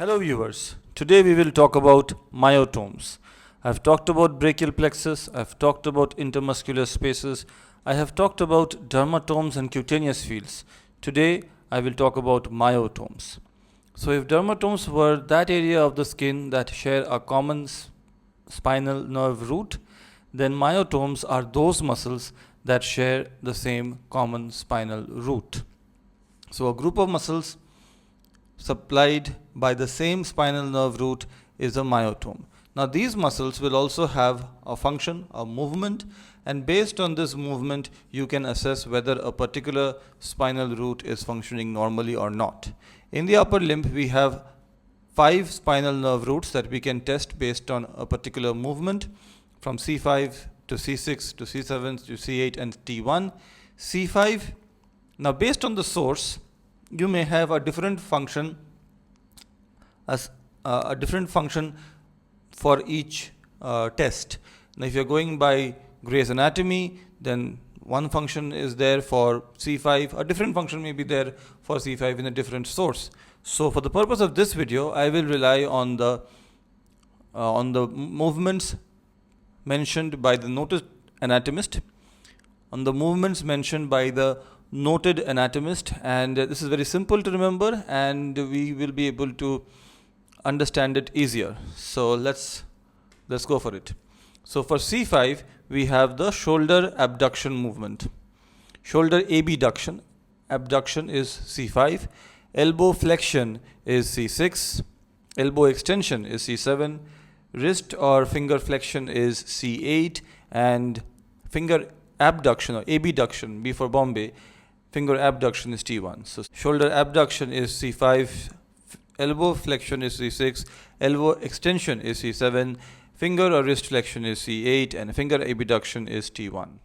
Hello viewers, today we will talk about myotomes. I have talked about brachial plexus, I have talked about intermuscular spaces, I have talked about dermatomes and cutaneous fields. Today I will talk about myotomes. So if dermatomes were that area of the skin that share a common spinal nerve root, then myotomes are those muscles that share the same common spinal root. So a group of muscles supplied by the same spinal nerve root is a myotome. Now these muscles will also have a function, a movement, and based on this movement you can assess whether a particular spinal root is functioning normally or not. In the upper limb we have 5 spinal nerve roots that we can test based on a particular movement from C5 to C6 to C7 to C8 and T1. C5, now based on the source, you may have a different function for each test. Now if you're going by Gray's Anatomy, then one function is there for C5, a different function may be there for C5 in a different source. So for the purpose of this video, I will rely on the movements mentioned by the noted anatomist, and this is very simple to remember and we will be able to understand it easier. So let's go for it. So for C5 we have the shoulder abduction movement. Shoulder abduction is C5, elbow flexion is C6, elbow extension is C7, wrist or finger flexion is C8, and finger abduction or abduction, B for Bombay, finger abduction is T1. So shoulder abduction is C5, elbow flexion is C6, elbow extension is C7, finger or wrist flexion is C8, and finger abduction is T1.